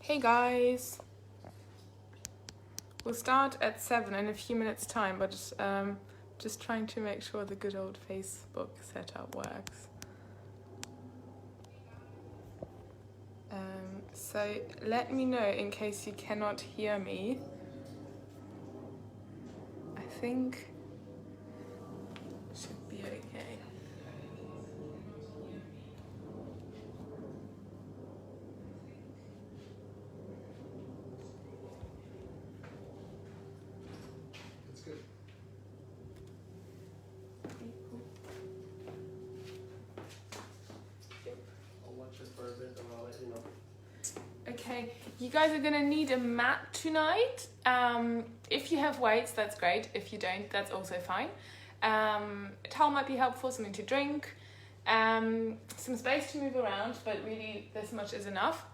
Hey guys, we'll start at 7 in a few minutes time, but just trying to make sure the good old Facebook setup works. So let me know in case you cannot hear me. I think it should be okay. That's good. I'll watch it for a bit and I'll let you know. Okay, you guys are gonna need a mat tonight. If you have weights, that's great. If you don't, that's also fine. A towel might be helpful, something to drink, some space to move around, but really this much is enough.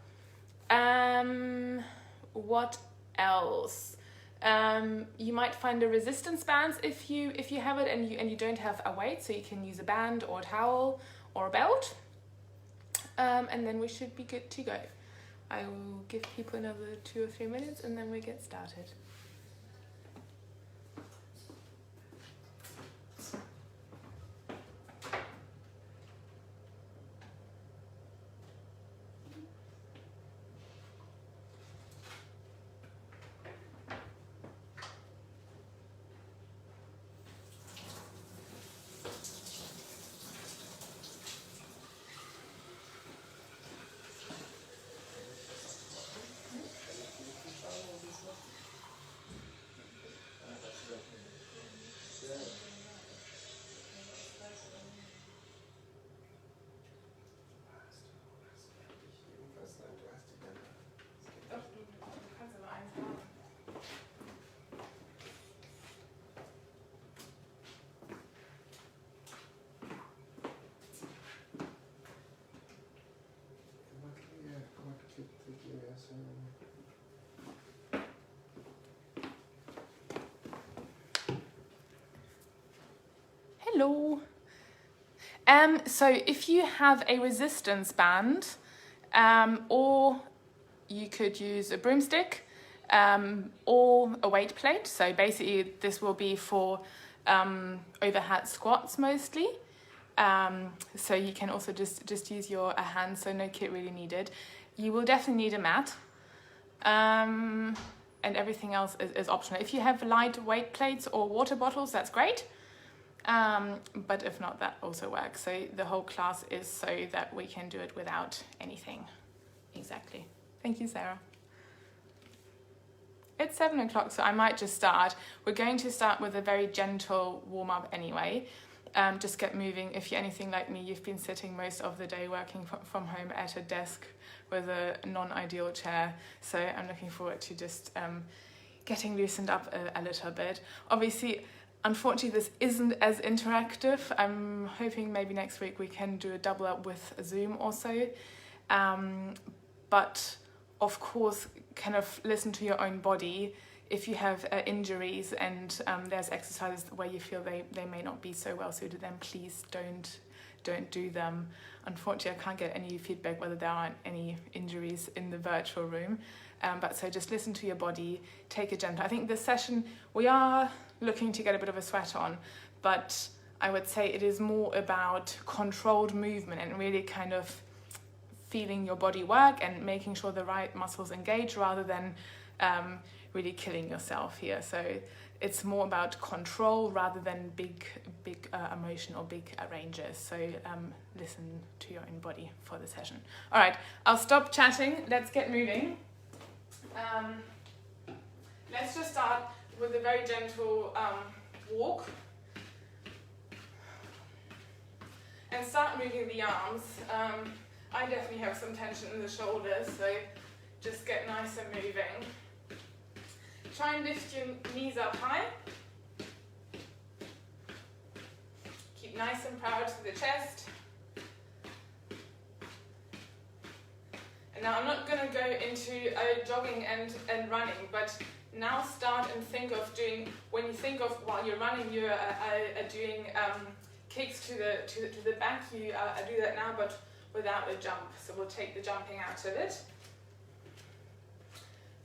What else? You might find a resistance band if you have it and you don't have a weight, so you can use a band or a towel or a belt. And then we should be good to go. I will give people another 2 or 3 minutes and then we get started. Hello. So if you have a resistance band, or you could use a broomstick, or a weight plate. So basically this will be for overhead squats mostly. So you can also just use your hand, so no kit really needed. You will definitely need a mat. And everything else is optional. If you have light weight plates or water bottles, that's great. But if not, that also works. So the whole class is so that we can do it without anything. Exactly. Thank you, Sarah. It's 7 o'clock, so I might just start. We're going to start with a very gentle warm-up anyway. Just get moving. If you're anything like me, you've been sitting most of the day working from home at a desk with a non-ideal chair. So I'm looking forward to just getting loosened up a little bit. Obviously, unfortunately, this isn't as interactive. I'm hoping maybe next week we can do a double up with Zoom also. But of course, kind of listen to your own body. If you have injuries and there's exercises where you feel they may not be so well suited, then please don't do them. Unfortunately, I can't get any feedback whether there aren't any injuries in the virtual room. But so just listen to your body, take it gentle. I think this session, we are looking to get a bit of a sweat on, but I would say it is more about controlled movement and really kind of feeling your body work and making sure the right muscles engage rather than really killing yourself here. So it's more about control rather than big emotion or big ranges. So listen to your own body for the session. All right, I'll stop chatting. Let's get moving. Let's just start with a very gentle walk. And start moving the arms. I definitely have some tension in the shoulders, so just get nice and moving. Try and lift your knees up high. Keep nice and proud to the chest. And now I'm not going to go into jogging and running, but now start and think of doing, when you think of while you're running, you are doing kicks to the back. You do that now, but without a jump. So we'll take the jumping out of it.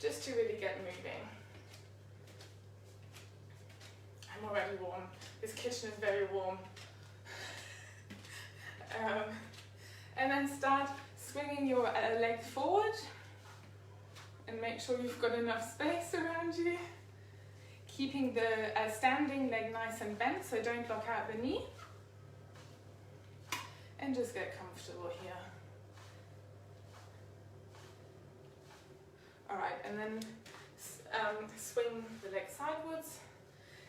just to really get moving. I'm already warm. This kitchen is very warm. And then start swinging your leg forward and make sure you've got enough space around you. Keeping the standing leg nice and bent, so don't lock out the knee. And just get comfortable here. Alright, and then swing the leg sidewards.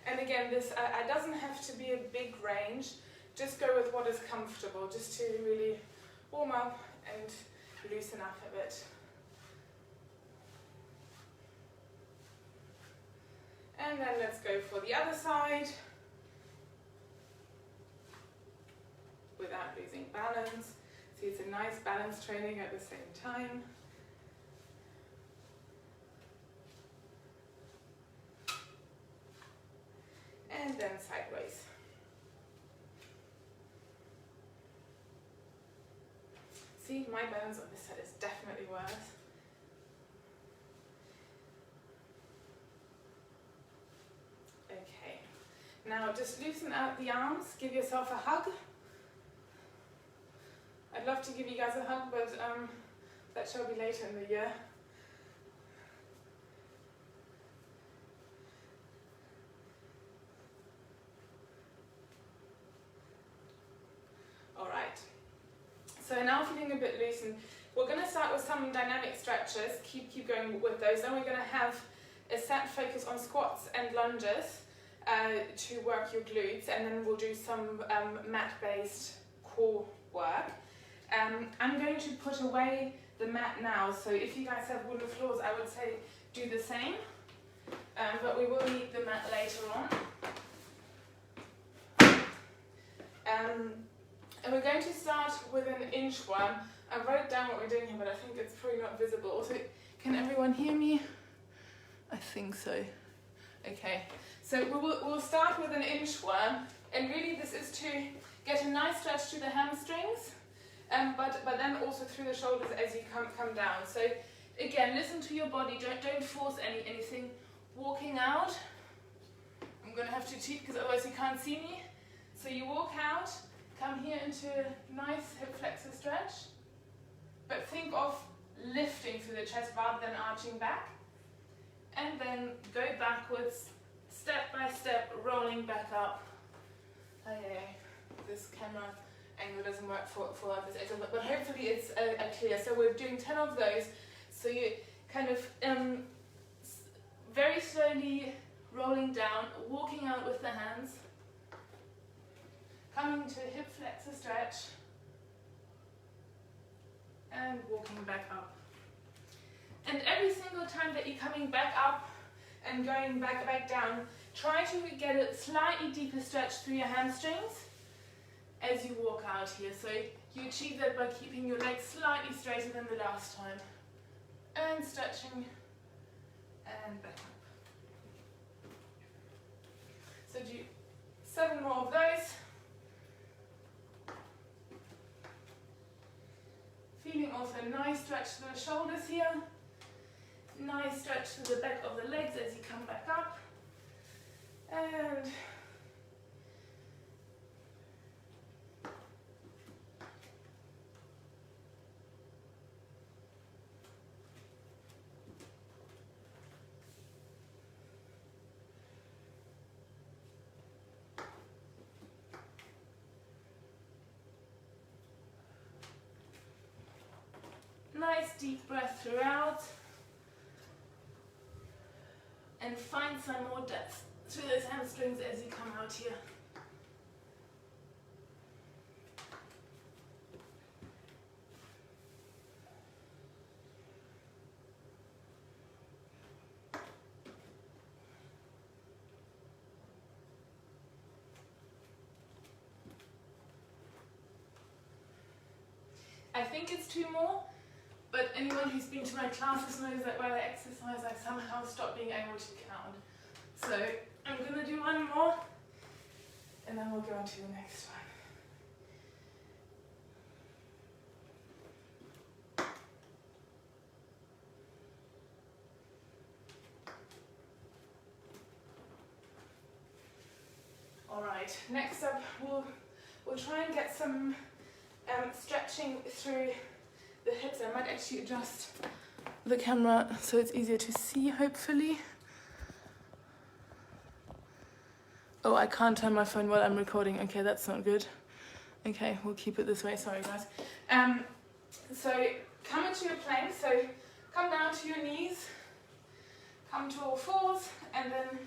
And again, this doesn't have to be a big range. Just go with what is comfortable, just to really warm up and loosen up a bit. And then let's go for the other side without losing balance. See, it's a nice balance training at the same time. And then sideways. See, my balance on this side is definitely worse. Okay, now just loosen out the arms, give yourself a hug. I'd love to give you guys a hug, but that shall be later in the year. Alright, so now feeling a bit loosened, we're going to start with some dynamic stretches, keep going with those. Then we're going to have a set focus on squats and lunges to work your glutes, and then we'll do some mat-based core work. I'm going to put away the mat now, so if you guys have wooden floors, I would say do the same, but we will need the mat later on. And we're going to start with an inchworm. I wrote down what we're doing here, but I think it's probably not visible. Also, can everyone hear me? I think so. Okay, so we'll start with an inchworm, and really this is to get a nice stretch through the hamstrings, but then also through the shoulders as you come down. So again, listen to your body. Don't force anything. Walking out. I'm gonna have to cheat because otherwise you can't see me. So you walk out. Come here into a nice hip flexor stretch, but think of lifting through the chest rather than arching back. And then go backwards, step by step, rolling back up. Okay, this camera angle doesn't work for this example, but hopefully it's clear. So we're doing 10 of those. So you kind of very slowly rolling down, walking out with the hands. Coming to a hip flexor stretch and walking back up. And every single time that you're coming back up and going back down, try to get a slightly deeper stretch through your hamstrings as you walk out here. So you achieve that by keeping your legs slightly straighter than the last time. And stretching and back up. So do 7 more of those. Feeling also a nice stretch to the shoulders here. Nice stretch to the back of the legs as you come back up. And nice deep breath throughout, and find some more depth through those hamstrings as you come out here. I think it's 2 more. But anyone who's been to my classes knows that while I exercise, I somehow stop being able to count. So I'm going to do 1 more, and then we'll go on to the next one. All right, next up we'll try and get some stretching through the hips. I might actually adjust the camera so it's easier to see, hopefully. Oh, I can't turn my phone while I'm recording. Okay, that's not good. Okay, we'll keep it this way. Sorry, guys. So come into your plank. So come down to your knees. Come to all fours and then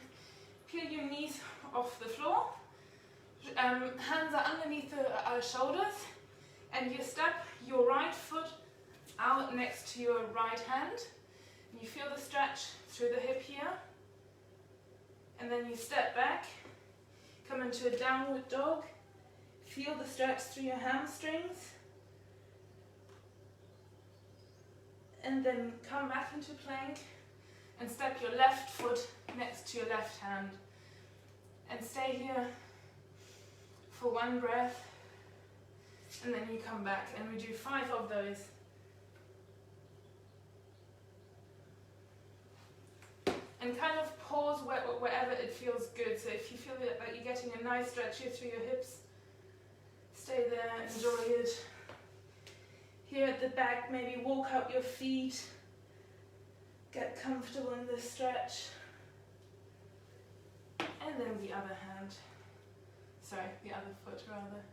peel your knees off the floor. Hands are underneath the shoulders. And you step your right foot out next to your right hand. You feel the stretch through the hip here. And then you step back. Come into a downward dog. Feel the stretch through your hamstrings. And then come back into plank and step your left foot next to your left hand. And stay here for one breath. And then you come back and we do 5 of those. And kind of pause wherever it feels good. So if you feel that you're getting a nice stretch here through your hips, stay there, enjoy it. Here at the back, maybe walk up your feet. Get comfortable in this stretch. And then the other hand. Sorry, the other foot rather.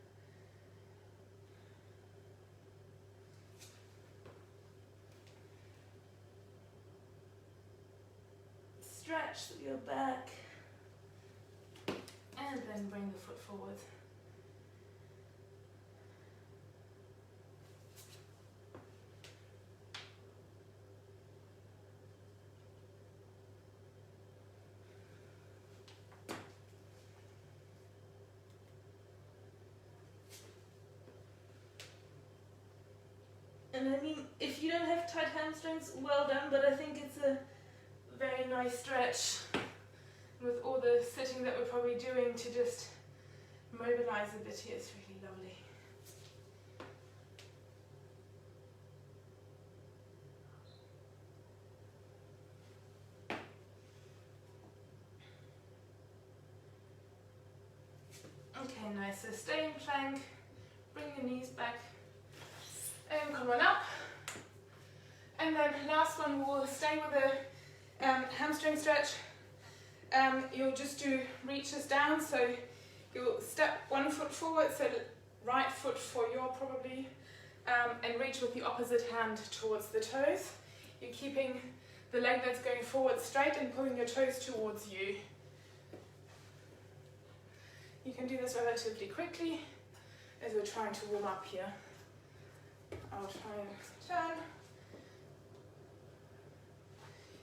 Stretch your back and then bring the foot forward. And I mean, if you don't have tight hamstrings, well done, but I think it's a very nice stretch with all the sitting that we're probably doing to just mobilize a bit here. It's really lovely. Okay, nice. So stay in plank, bring your knees back, and come on up. And then last one, we'll stay with the hamstring stretch. You'll just do reaches down, so you'll step one foot forward, so right foot for your probably, and reach with the opposite hand towards the toes. You're keeping the leg that's going forward straight and pulling your toes towards you. You can do this relatively quickly as we're trying to warm up here. I'll try and turn.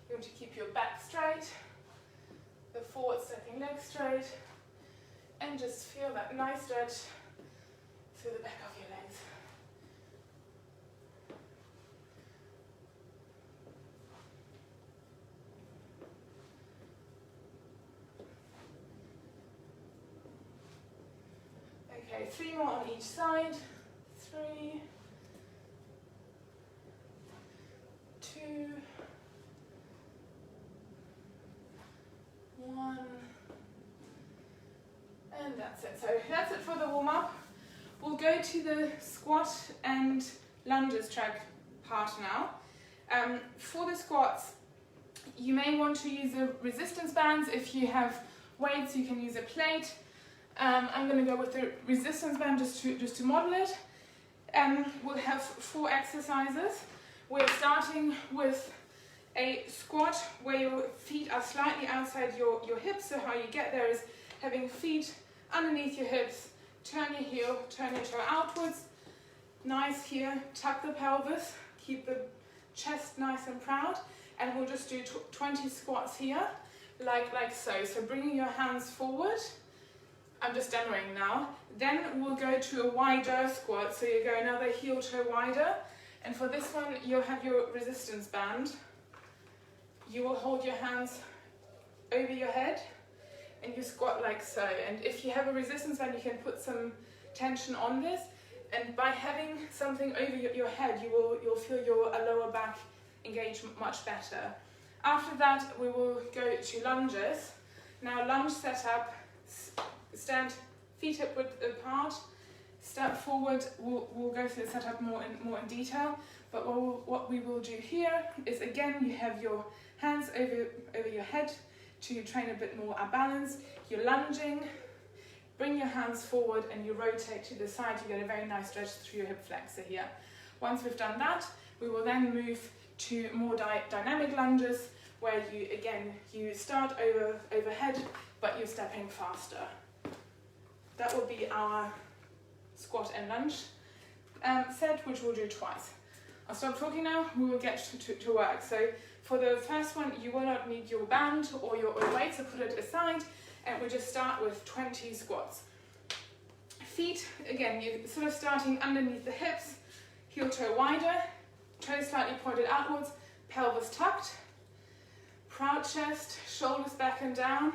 You want to keep your back straight, the forward stepping leg straight, and just feel that nice stretch through the back of your legs. Okay, 3 more on each side. 3, 2, 1, and that's it. So that's it for the warm-up. We'll go to the squat and lunges track part now. For the squats, you may want to use the resistance bands. If you have weights, you can use a plate. I'm going to go with the resistance band just to model it. We'll have 4 exercises. We're starting with a squat where your feet are slightly outside your hips. So how you get there is having feet underneath your hips, turn your heel, turn your toe outwards. Nice here, tuck the pelvis, keep the chest nice and proud. And we'll just do 20 squats here, like so. So bringing your hands forward. I'm just demoing now. Then we'll go to a wider squat. So you go another heel toe wider. And for this one, you'll have your resistance band. You will hold your hands over your head and you squat like so. And if you have a resistance band, you can put some tension on this. And by having something over your head, you'll feel your lower back engage much better. After that, we will go to lunges. Now lunge setup, stand feet hip width apart, step forward. We'll go through the setup more in detail, but what we will do here is, again, you have your hands over your head to train a bit more our balance. You're lunging, bring your hands forward and you rotate to the side. You get a very nice stretch through your hip flexor here. Once we've done that, we will then move to more dynamic lunges, where you start overhead, but you're stepping faster. That will be our squat and lunge set, which we'll do twice. I'll stop talking now, we will get to work. So for the first one, you will not need your band or your weight, so put it aside, and we just start with 20 squats. Feet, again, you're sort of starting underneath the hips, heel toe wider, toes slightly pointed outwards, pelvis tucked, proud chest, shoulders back and down,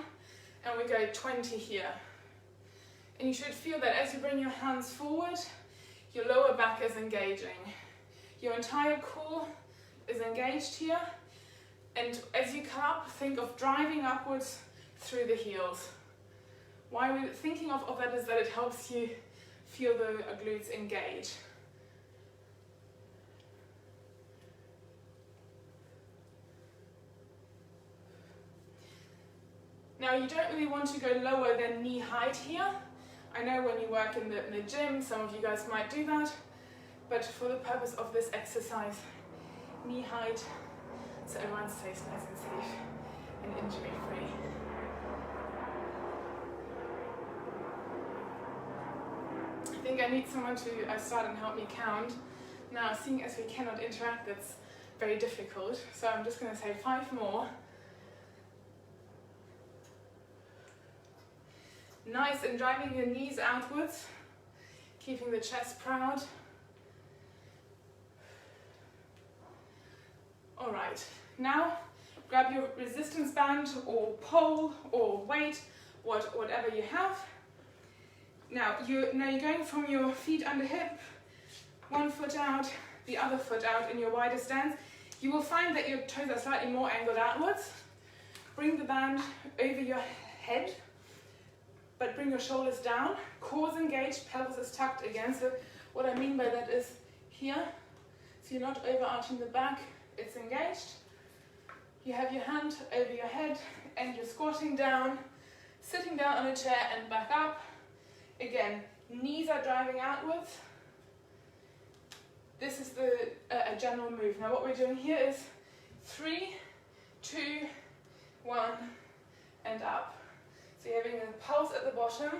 and we go 20 here. And you should feel that as you bring your hands forward, your lower back is engaging. Your entire core is engaged here, and as you come up, think of driving upwards through the heels. Why we're thinking of that is that it helps you feel the glutes engage. Now you don't really want to go lower than knee height here. I know when you work in the gym, some of you guys might do that, but for the purpose of this exercise, knee height, so everyone stays nice and safe and injury free. I think I need someone to start and help me count. Now, seeing as we cannot interact, that's very difficult, so I'm just going to say 5 more. Nice, and driving your knees outwards, keeping the chest proud. All right, now grab your resistance band or pole or weight, whatever you have. Now you're going from your feet under hip, one foot out, the other foot out in your wider stance. You will find that your toes are slightly more angled outwards. Bring the band over your head, but bring your shoulders down, core's engaged, pelvis is tucked again. So what I mean by that is here, so you're not overarching the back, it's engaged. You have your hand over your head and you're squatting down, sitting down on a chair and back up. Again, knees are driving outwards. This is a general move. Now what we're doing here is 3, 2, 1, and up. So you're having a pulse at the bottom.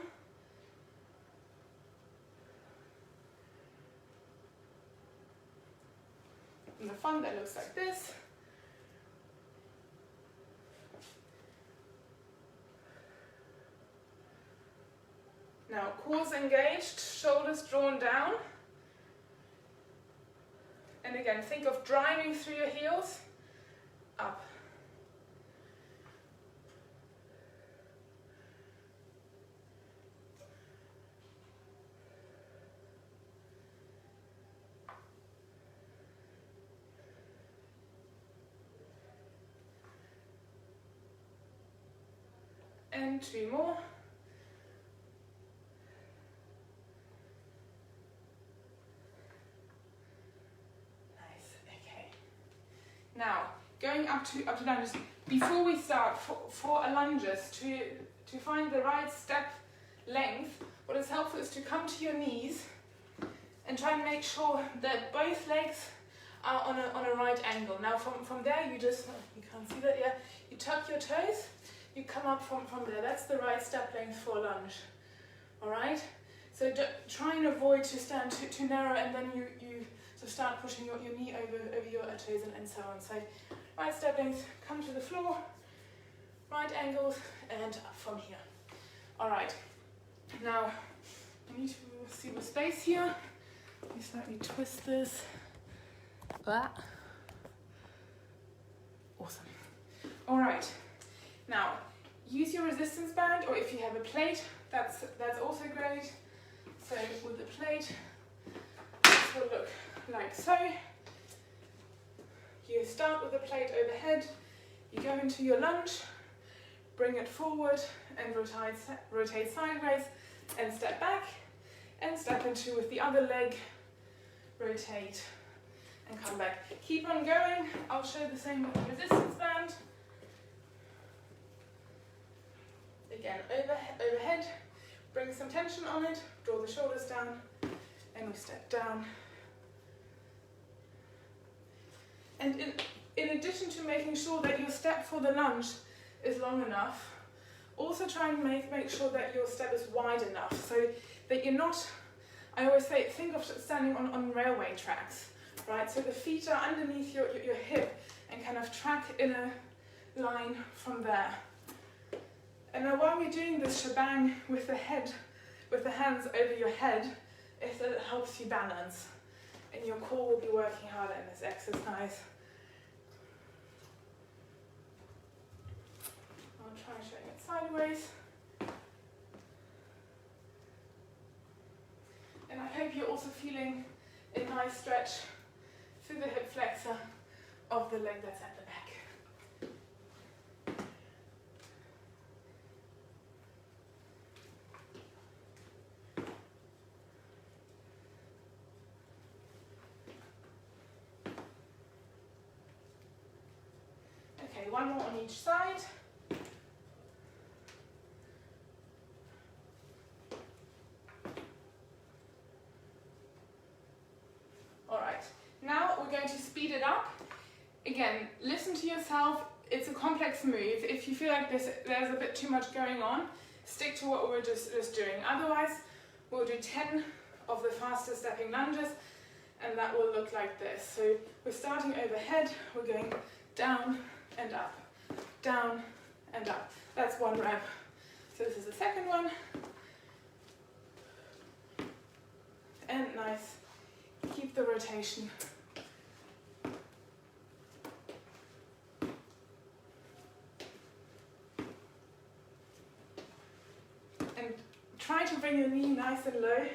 In the front, that looks like this. Now, core's engaged, shoulders drawn down. And again, think of driving through your heels, up. And 2 more. Nice, okay. Now, going up to lunges. Before we start, for a lunges, to find the right step length, what is helpful is to come to your knees and try and make sure that both legs are on a right angle. Now, from there, you can't see that yet, you tuck your toes. You come up from there. That's the right step length for a lunge. All right? So try and avoid to stand too narrow, and then you sort of start pushing your knee over your toes and so on. So right step length, come to the floor, right angles, and up from here. All right. Now, I need to see the space here. Let me slightly twist this. That. Awesome. All right. Now, use your resistance band, or if you have a plate, that's also great. So with the plate, this will look like so. You start with the plate overhead, you go into your lunge, bring it forward, and rotate sideways and step back and step into with the other leg, rotate and come back. Keep on going. I'll show the same with the resistance band. Again, overhead, bring some tension on it, draw the shoulders down, and we step down. And in addition to making sure that your step for the lunge is long enough, also try and make sure that your step is wide enough so that you're not, I always say, think of standing on railway tracks, right? So the feet are underneath your hip and kind of track in a line from there. And now while we're doing this shebang with the head, with the hands over your head, is that it helps you balance. And your core will be working harder in this exercise. I'll try showing it sideways. And I hope you're also feeling a nice stretch through the hip flexor of the leg that's at the back. Okay, one more on each side. Alright, now we're going to speed it up. Again, listen to yourself. It's a complex move. If you feel like there's a bit too much going on, stick to what we were just doing. Otherwise, we'll do 10 of the faster stepping lunges, and that will look like this. So we're starting overhead, we're going down and up, down and up. That's one rep. So this is the second one. And nice. Keep the rotation. And try to bring your knee nice and low.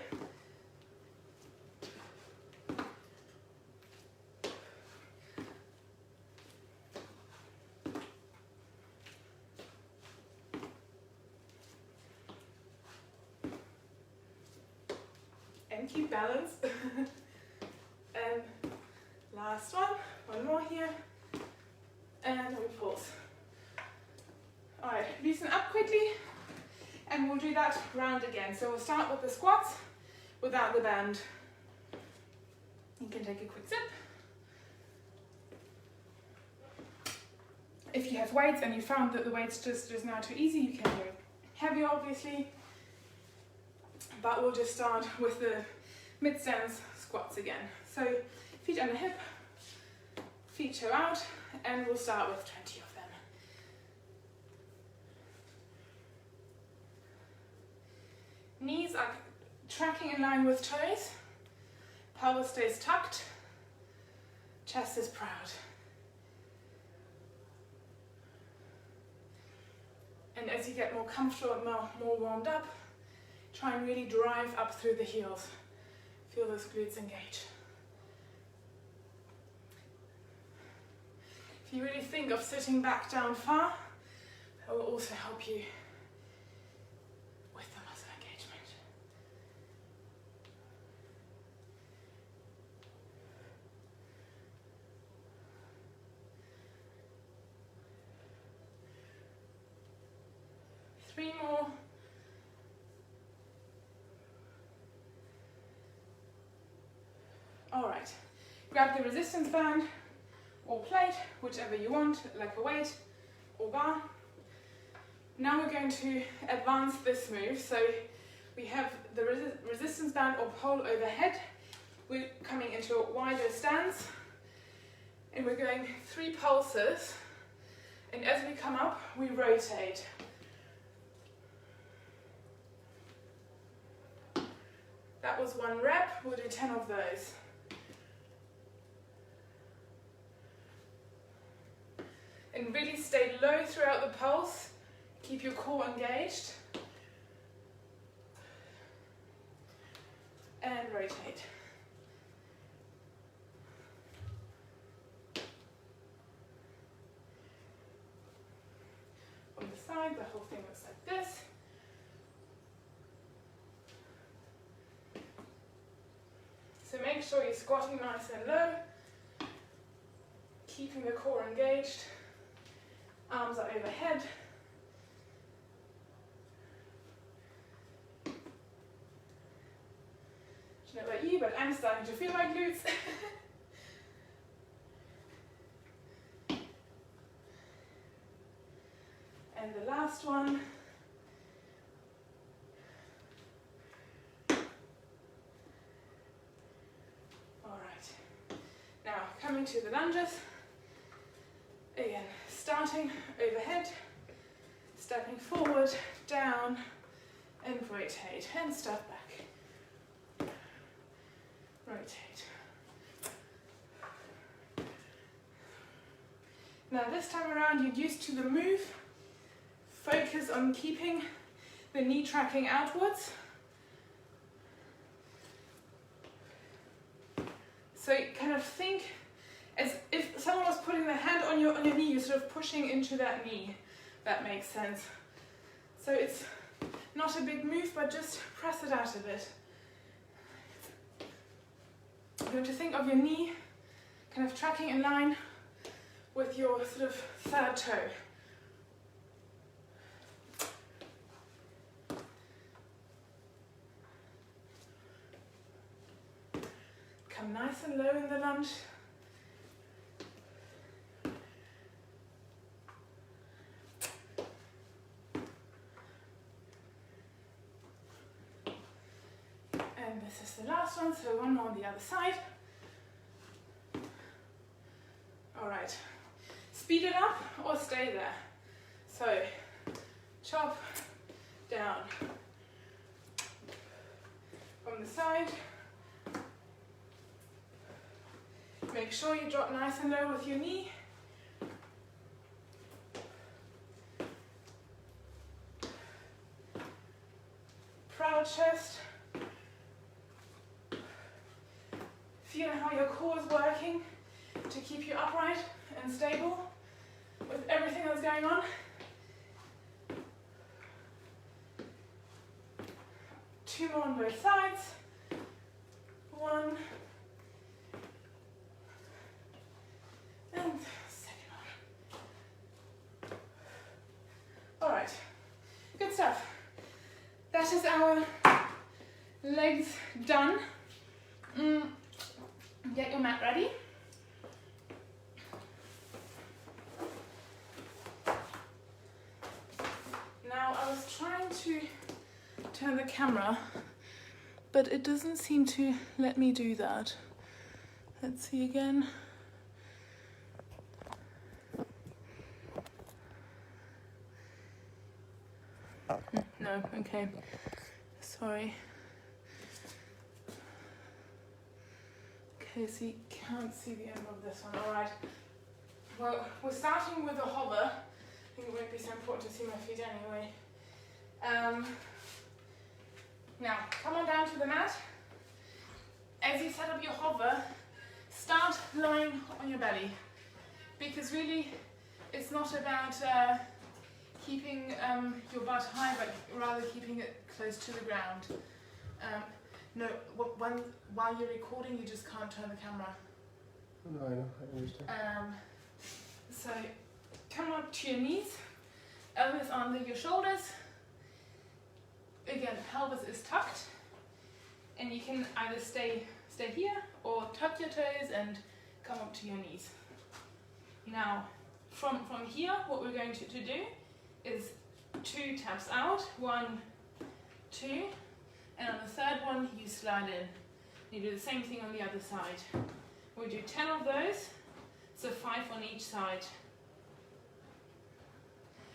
And keep balance. And last one more here, and we pause. Alright, loosen up quickly, and we'll do that round again. So we'll start with the squats without the band. You can take a quick sip. If you have weights and you found that the weights just now too easy, you can go heavier obviously, but we'll just start with the mid-stance squats again. So feet under hip, feet toe out, and we'll start with 20 of them. Knees are tracking in line with toes, pelvis stays tucked, chest is proud. And as you get more comfortable and more warmed up, try and really drive up through the heels. Feel those glutes engage. If you really think of sitting back down far, that will also help you with the muscle engagement. Three more. All right, grab the resistance band or plate, whichever you want, like a weight or bar. Now we're going to advance this move. So we have the resistance band or pole overhead. We're coming into a wider stance, and we're going 3 pulses. And as we come up, we rotate. That was 1 rep. We'll do 10 of those. And really stay low throughout the pulse. Keep your core engaged. And rotate. On the side. side, the whole thing looks like this. So make sure you're squatting nice and low, keeping the core engaged, arms are overhead. I don't know about you, but I'm starting to feel my glutes. And the last one. All right. Now coming to the lunges. Again, starting overhead, stepping forward, down, and rotate, and step back. Rotate. Now this time around, you're used to the move. Focus on keeping the knee tracking outwards. So kind of think as if someone was putting their hand on your knee, you're sort of pushing into that knee. That makes sense. So it's not a big move, but just press it out a bit. You're going to think of your knee kind of tracking in line with your sort of third toe. Come nice and low in the lunge. And this is the last one, so one more on the other side. All right, speed it up or stay there. So, chop, down, from the side. Make sure you drop nice and low with your knee. Proud chest. Feel how your core is working to keep you upright and stable with everything that's going on. Two more on both sides. One. And second one. All right, good stuff. That is our legs done. Get your mat ready. Now I was trying to turn the camera, but it doesn't seem to let me do that. Let's see again. No, okay, sorry. Okay, so you can't see the end of this one, all right. Well, we're starting with a hover. I think it won't be so important to see my feet anyway. Now, come on down to the mat. As you set up your hover, start lying on your belly. Because really, it's not about keeping your butt high, but rather keeping it close to the ground. No, while you're recording, you just can't turn the camera. No, I know, I understand. So, come up to your knees, elbows under your shoulders. Again, pelvis is tucked, and you can either stay here or tuck your toes and come up to your knees. Now, from here, what we're going to do is 2 taps out, 1, 2, and on the third one you slide in. You do the same thing on the other side. We'll do 10 of those, so 5 on each side.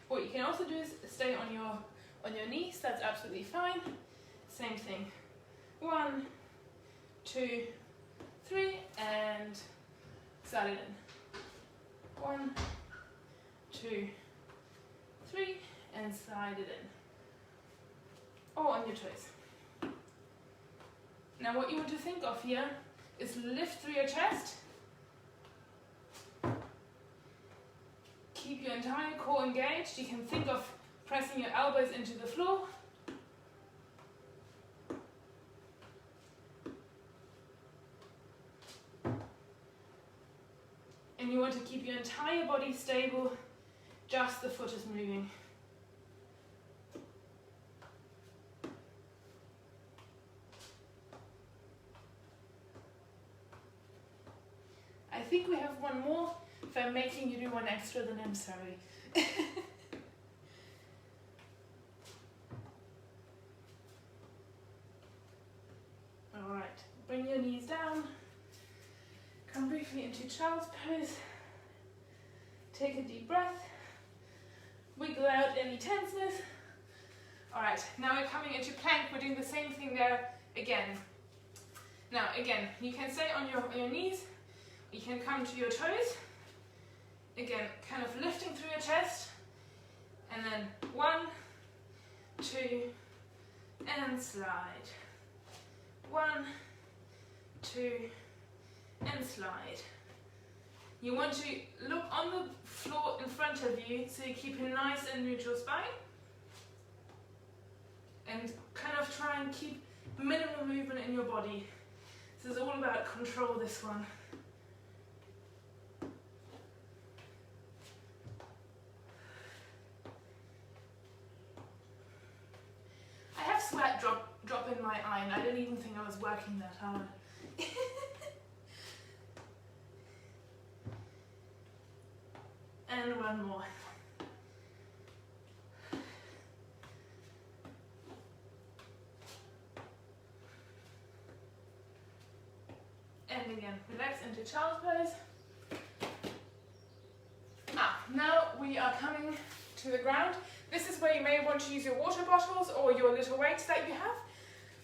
What you can also do is stay on your knees, that's absolutely fine. Same thing. 1, 2, 3, and slide it in. 1, 2, 3, and slide it in. Or on your toes. Now what you want to think of here is lift through your chest. Keep your entire core engaged. You can think of pressing your elbows into the floor. And you want to keep your entire body stable, just the foot is moving. I think we have one more. If I'm making you do one extra, then I'm sorry. Alright, bring your knees down. Come briefly into child's pose. Take a deep breath. Wiggle out any tenseness. Alright, now we're coming into plank. We're doing the same thing there again. Now again, you can stay on your knees. You can come to your toes. Again, kind of lifting through your chest. And then 1, 2, and slide. 1, 2, and slide. You want to look on the floor in front of you so you keep a nice and neutral spine. And kind of try and keep minimal movement in your body. This is all about control, this one. I have sweat drop in my eye and I didn't even think I was working that hard. And one more. And again, relax into child's pose. Now we are coming to the ground. This is where you may want to use your water bottles or your little weights that you have.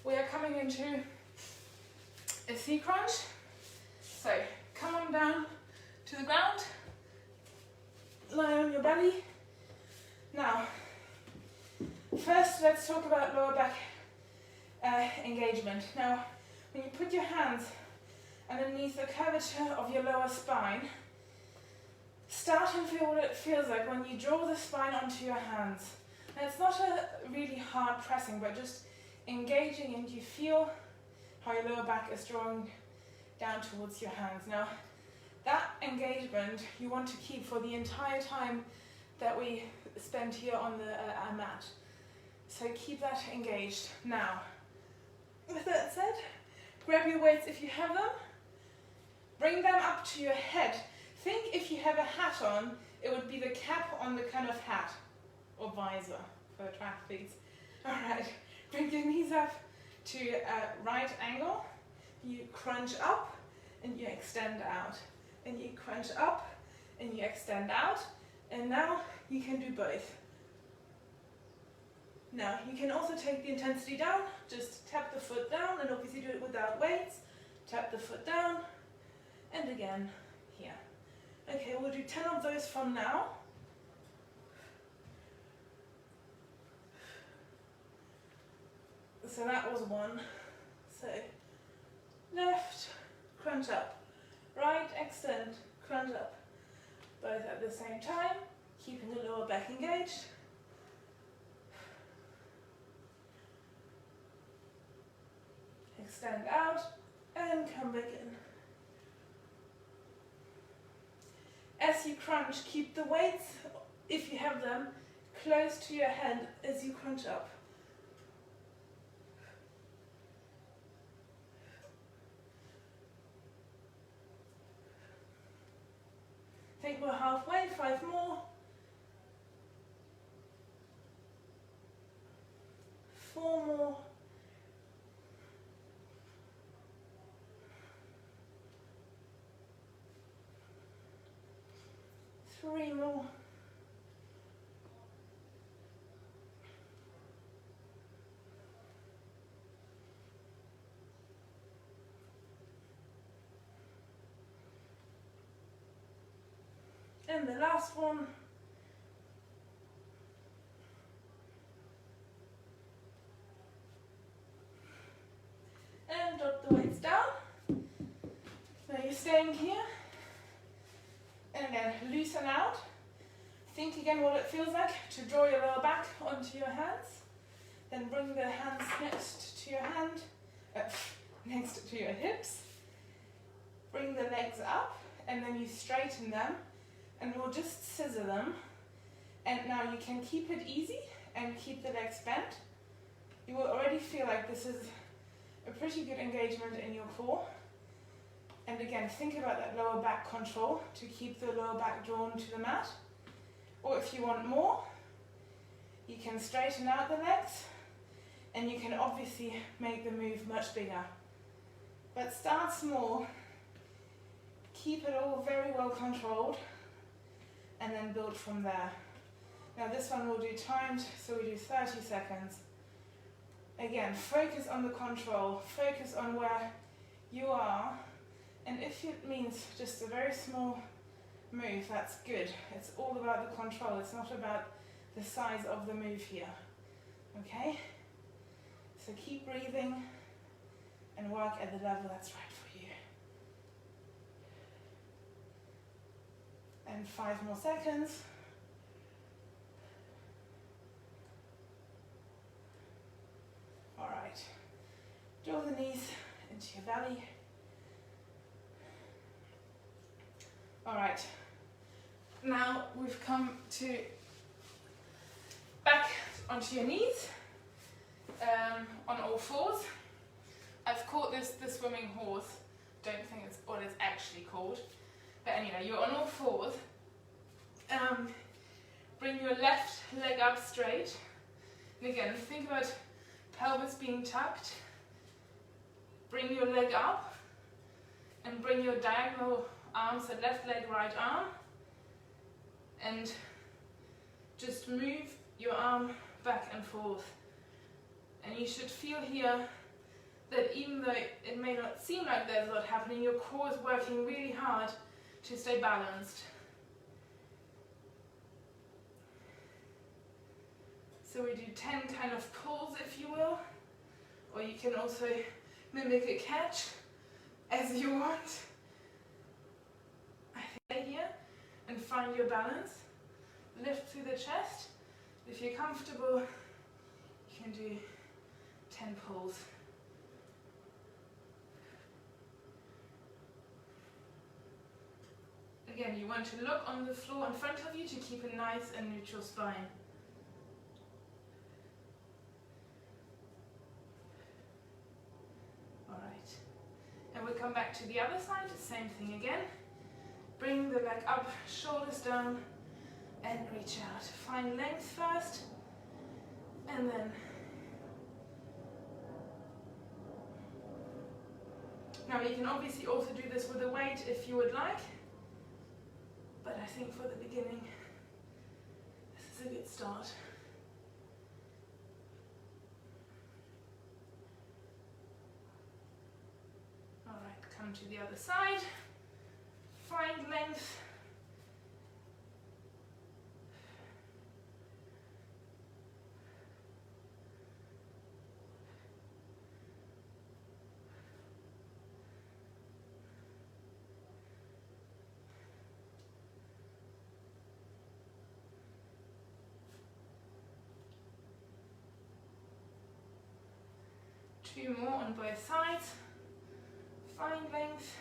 We are coming into a C crunch. So come on down to the ground. Lie on your belly. Now, first let's talk about lower back engagement. Now, when you put your hands underneath the curvature of your lower spine, start and feel what it feels like when you draw the spine onto your hands. Now, it's not a really hard pressing, but just engaging, and you feel how your lower back is drawing down towards your hands. Now, that engagement you want to keep for the entire time that we spend here on the mat. So keep that engaged. Now, with that said, grab your weights if you have them. Bring them up to your head. Think if you have a hat on, it would be the cap on the kind of hat or visor for triathletes. Alright, bring your knees up to a right angle. You crunch up and you extend out. And you crunch up and you extend out. And now you can do both. Now you can also take the intensity down. Just tap the foot down, and obviously do it without weights. Tap the foot down and again here. Okay, we'll do 10 of those from now. So that was 1. So left, crunch up. Right, extend, crunch up. Both at the same time, keeping the lower back engaged. Extend out and come back in. As you crunch, keep the weights, if you have them, close to your head as you crunch up. I think we're halfway, 5 more. 4 more. 3 more. And the last one. And drop the weights down. Now you're staying here. And again, loosen out. Think again what it feels like to draw your lower back onto your hands. Then bring the hands next to your next to your hips. Bring the legs up and then you straighten them and we'll just scissor them. And now you can keep it easy and keep the legs bent. You will already feel like this is a pretty good engagement in your core. And again, think about that lower back control to keep the lower back drawn to the mat. Or if you want more, you can straighten out the legs and you can obviously make the move much bigger. But start small, keep it all very well controlled, and then build from there. Now this one we'll do timed, so we do 30 seconds. Again, focus on the control, focus on where you are, and if it means just a very small move, that's good. It's all about the control, it's not about the size of the move here. Okay? So keep breathing and work at the level that's right for you. And 5 more seconds. All right. Draw the knees into your belly. All right. Now we've come to back onto your knees on all fours. I've called this the swimming horse. Don't think it's what it's actually called. But anyway, you're on all fours. Bring your left leg up straight. And again, think about pelvis being tucked. Bring your leg up and bring your diagonal arm, so left leg, right arm. And just move your arm back and forth. And you should feel here that even though it may not seem like there's a lot happening, your core is working really hard to stay balanced. So we do 10 kind of pulls, if you will, or you can also mimic a catch as you want. Stay here and find your balance. Lift through the chest. If you're comfortable, you can do 10 pulls. Again, you want to look on the floor in front of you to keep a nice and neutral spine. Alright. And we'll come back to the other side, same thing again. Bring the leg up, shoulders down, and reach out. Find length first, and then now you can obviously also do this with a weight if you would like, but I think for the beginning, this is a good start. Alright, come to the other side. Find length. Two more on both sides. Find length.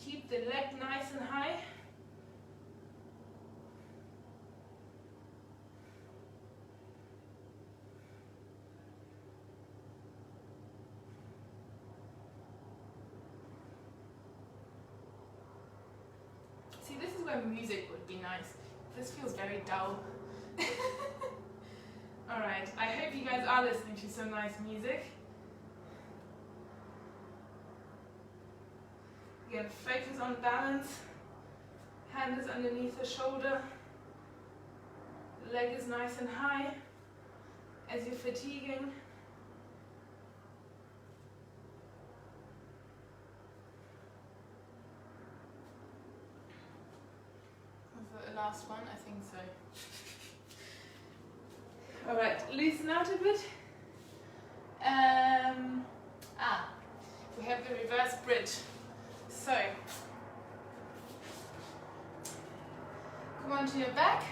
Keep the leg nice and high. See, this is where music would be nice. This feels very dull. Alright, I hope you guys are listening to some nice music. Again, focus on balance. Hand is underneath the shoulder. Leg is nice and high as you're fatiguing. Was that the last one? I think so. Alright, loosen out a bit. We have the reverse bridge. So, Come onto your back.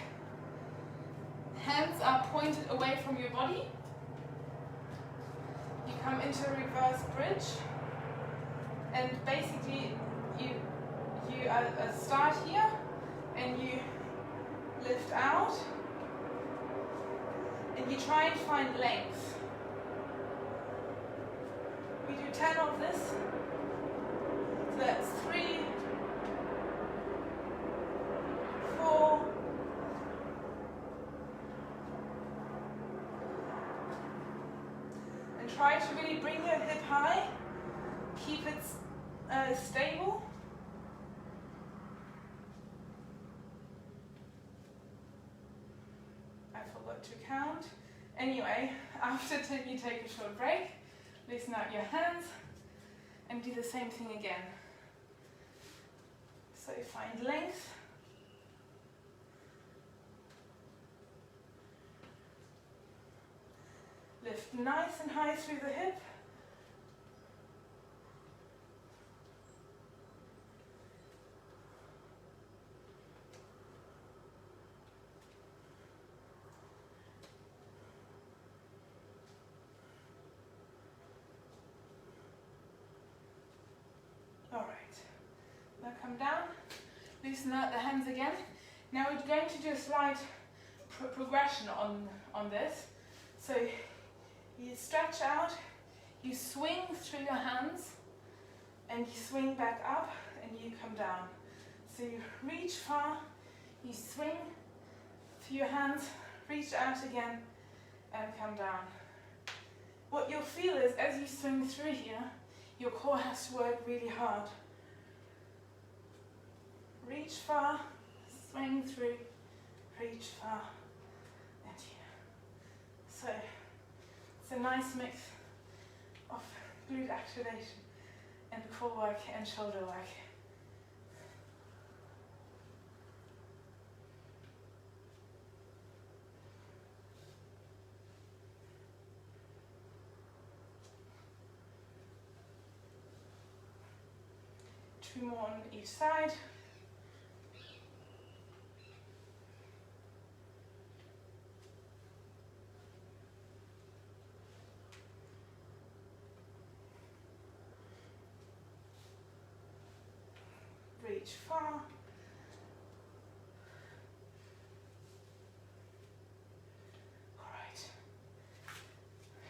Hands are pointed away from your body. You come into a reverse bridge, and basically you start here and you lift out and you try and find length. We do 10 of this, so that's 3, 4, and try to really bring your hip high, keep it stable. I forgot to count. Anyway, after 10 you take a short break, loosen out your hands and do the same thing again. So find length. Lift nice and high through the hip. All right, now come down, loosen out the hands again. Now we're going to do a slight progression on this. So you stretch out, you swing through your hands, and you swing back up, and you come down. So you reach far, you swing through your hands, reach out again, and come down. What you'll feel is, as you swing through here, your core has to work really hard. Reach far, swing through, reach far, and here. So it's a nice mix of glute activation and core work and shoulder work. Two more on each side. Reach far. Alright.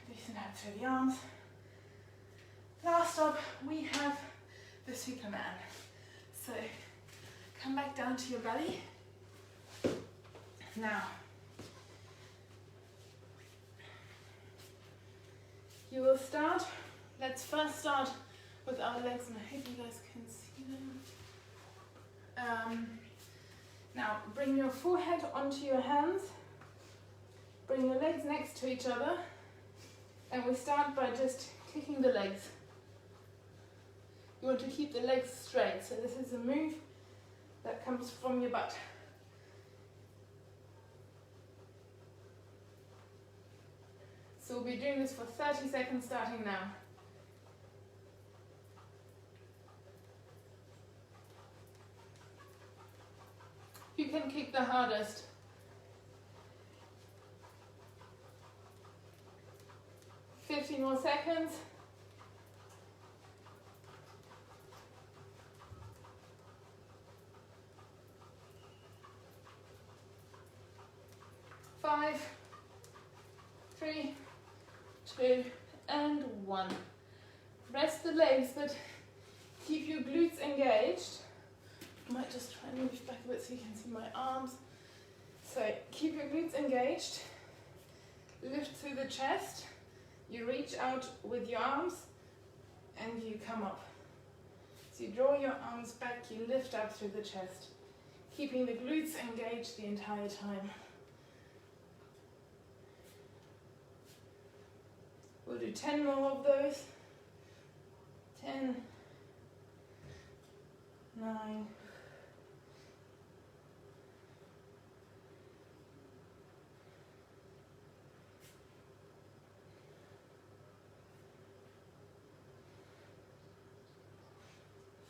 Loosen out through the arms. Last up, we have the Superman. So come back down to your belly. Now, you will start, let's first start with our legs, and I hope you guys can see them. Now, bring your forehead onto your hands, bring your legs next to each other, and we start by just kicking the legs. You want to keep the legs straight, so this is a move that comes from your butt. So we'll be doing this for 30 seconds starting now. You can kick the hardest. $15 more seconds. 5, 3, 2, and 1. Rest the legs, but keep your glutes engaged. I might just try and move back a bit so you can see my arms. So keep your glutes engaged. Lift through the chest. You reach out with your arms and you come up. So you draw your arms back, you lift up through the chest, keeping the glutes engaged the entire time. We'll do 10 more of those. 10, 9,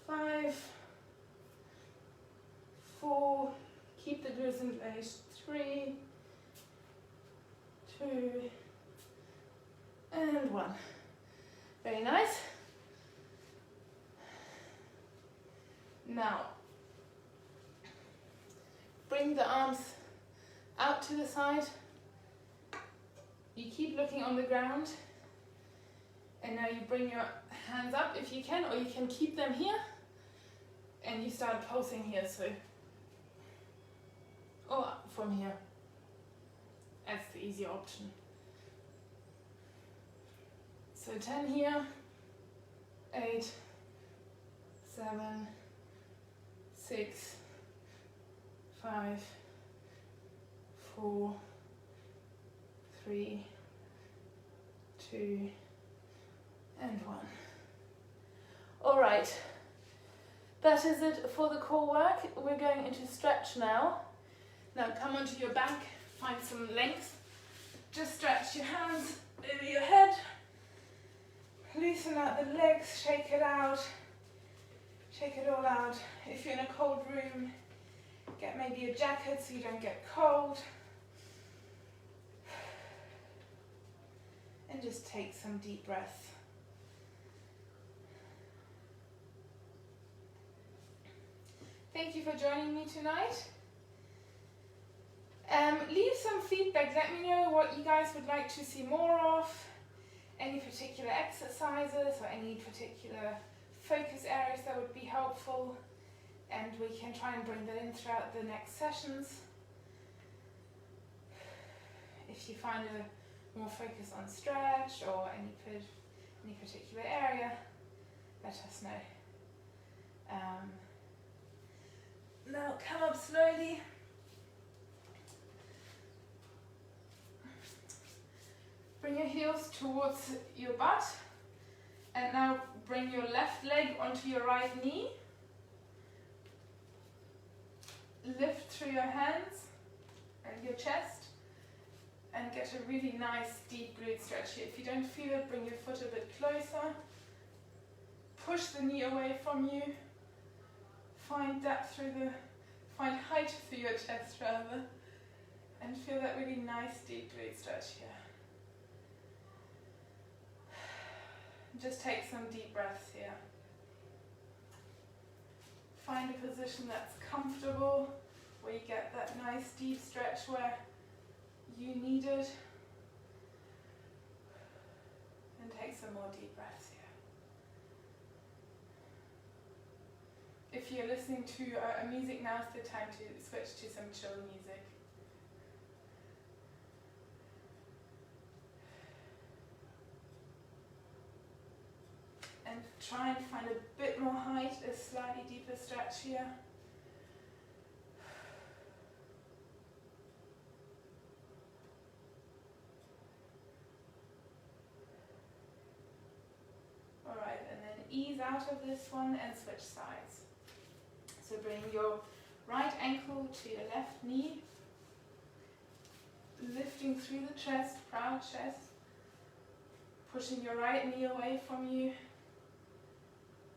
5, 4, keep the loosen age 3, 2, and 1. Very nice. Now, bring the arms out to the side. You keep looking on the ground. And now you bring your hands up if you can, or you can keep them here. And you start pulsing here, so. Or from here. That's the easier option. So 10 here, 8, 7, 6, 5, 4, 3, 2, and 1. All right, that is it for the core work. We're going into stretch now. Now come onto your back, find some length. Just stretch your hands over your head. Loosen out the legs, shake it out. Shake it all out. If you're in a cold room, get maybe a jacket so you don't get cold. And just take some deep breaths. Thank you for joining me tonight. Leave some feedback. Let me know what you guys would like to see more of. Any particular exercises or any particular focus areas that would be helpful. And we can try and bring that in throughout the next sessions. If you find a more focus on stretch or any particular area, let us know. Now come up slowly. Bring your heels towards your butt. And now bring your left leg onto your right knee. Lift through your hands and your chest. And get a really nice deep glute stretch here. If you don't feel it, bring your foot a bit closer. Push the knee away from you. Find depth find height through your chest rather. And feel that really nice deep glute stretch here. Just take some deep breaths here. Find a position that's comfortable, where you get that nice deep stretch where you need it. And take some more deep breaths here. If you're listening to music, now's the time to switch to some chill music. And try and find a bit more height, a slightly deeper stretch here. Alright, and then ease out of this one and switch sides. So bring your right ankle to your left knee, lifting through the chest, proud chest, pushing your right knee away from you,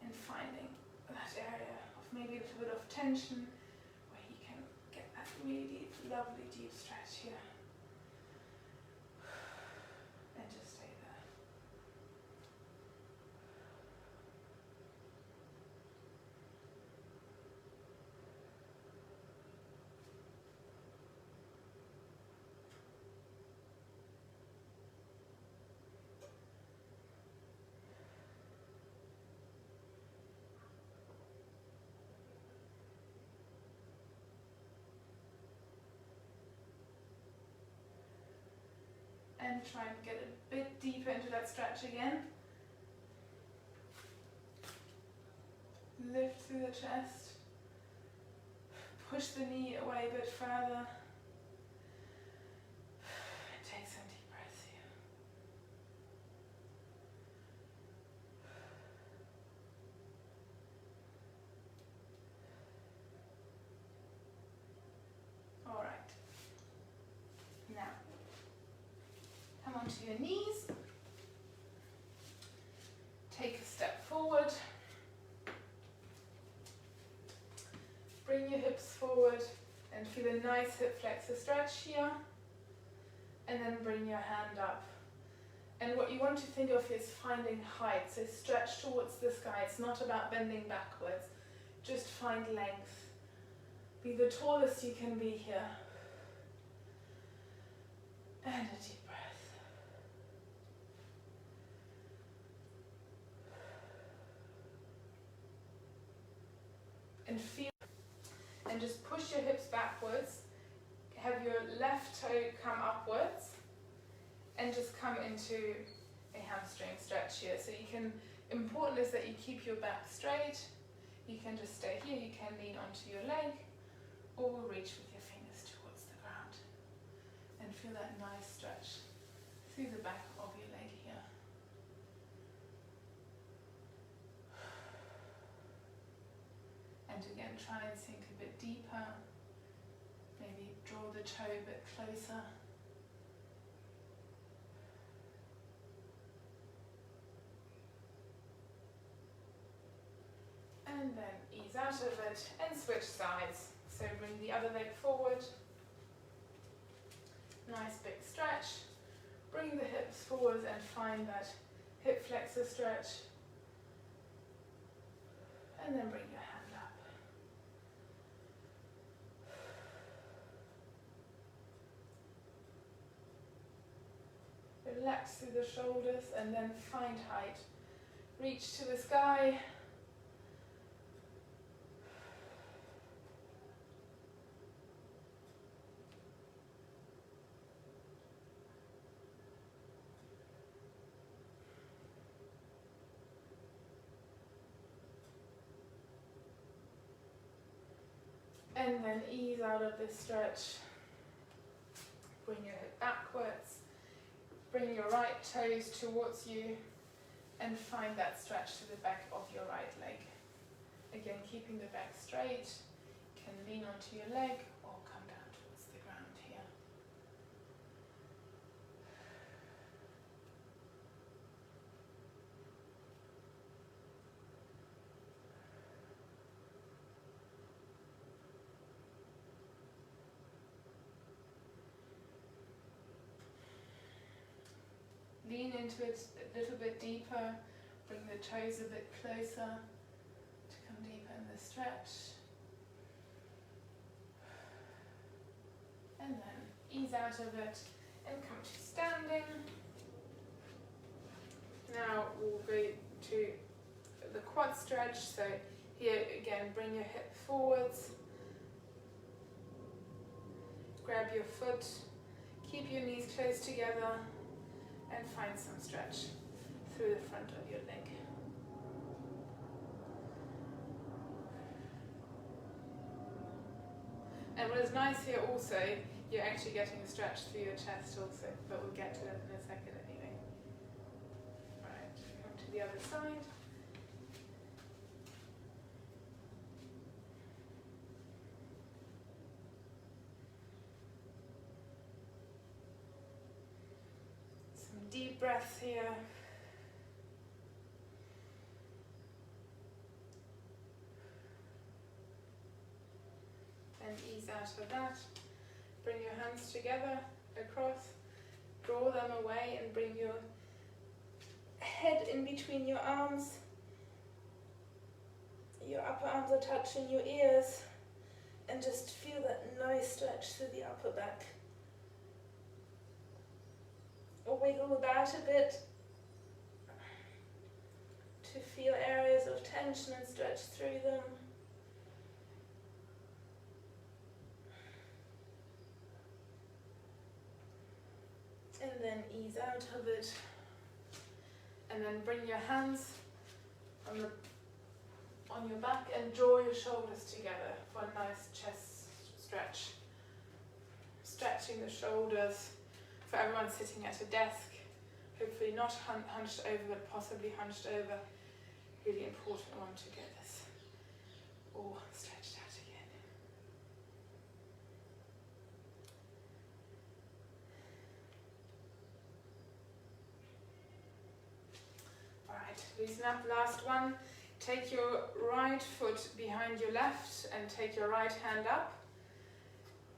and finding that area of maybe a little bit of tension where you can get that really deep, lovely deep stretch here. And just stay there. And try and get a bit deeper into that stretch again. Lift through the chest. Push the knee away a bit further. Take some deep breaths here. All right. Now, come onto your knees. Take a step forward. Bring your hips forward And feel a nice hip flexor stretch here. And then bring your hand up. And what you want to think of is finding height. So stretch towards the sky. It's not about bending backwards. Just find length. Be the tallest you can be here. And a deep breath. And feel, and just push your hips backwards. Have your left toe come upwards. And just come into a hamstring stretch here. So you can, important is that you keep your back straight. You can just stay here. You can lean onto your leg. Or reach with your fingers towards the ground. And feel that nice stretch through the back of your leg here. And again, try and sink a bit deeper. Maybe draw the toe a bit closer. And then ease out of it and switch sides. So bring the other leg forward. Nice big stretch. Bring the hips forward and find that hip flexor stretch. And then bring your hand up. Relax through the shoulders and then find height. Reach to the sky. And then ease out of this stretch. Bring your hip backwards. Bring your right toes towards you and find that stretch to the back of your right leg. Again, keeping the back straight. You can lean onto your leg or come down towards the ground here. Lean into it a little bit deeper, bring the toes a bit closer to come deeper in the stretch. And then ease out of it and come to standing. Now we'll go to the quad stretch. So here again, bring your hip forwards. Grab your foot, keep your knees close together. And find some stretch through the front of your leg. And what is nice here also, you're actually getting a stretch through your chest also, but we'll get to that in a second anyway. Right, come to the other side. Deep breaths here. And ease out of that. Bring your hands together across. Draw them away and bring your head in between your arms. Your upper arms are touching your ears. And just feel that nice stretch through the upper back. Or wiggle about a bit to feel areas of tension and stretch through them. And then ease out of it. And then bring your hands on your back and draw your shoulders together for a nice chest stretch. Stretching the shoulders. For everyone sitting at a desk, hopefully not hunched over, but possibly hunched over. Really important one to get this all stretched out again. All right, loosen up, last one. Take your right foot behind your left and take your right hand up.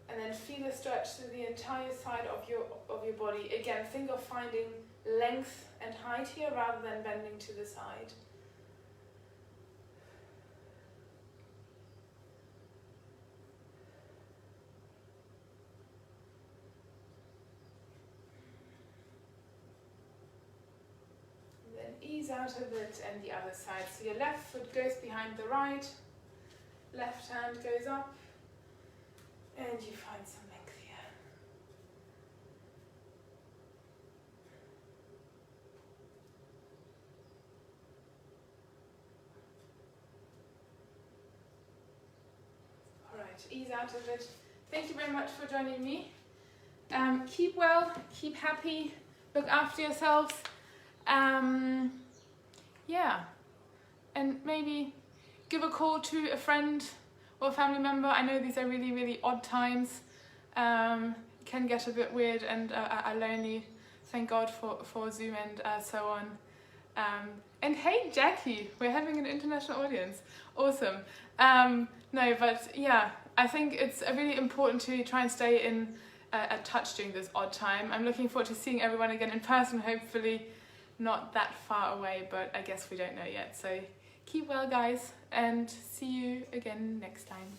And then feel a stretch through the entire side of your body. Again, think of finding length and height here rather than bending to the side. And then ease out of it and the other side. So your left foot goes behind the right, left hand goes up, and you find some length here. Alright, ease out of it. Thank you very much for joining me. Keep well, keep happy, look after yourselves. Yeah, and maybe give a call to a friend or a family member. I know these are really, really odd times. Can get a bit weird and lonely. Thank God for Zoom and so on. And hey, Jackie, we're having an international audience. Awesome. No, but yeah, I think it's really important to try and stay in a touch during this odd time. I'm looking forward to seeing everyone again in person, hopefully not that far away, but I guess we don't know yet. So keep well, guys, and see you again next time.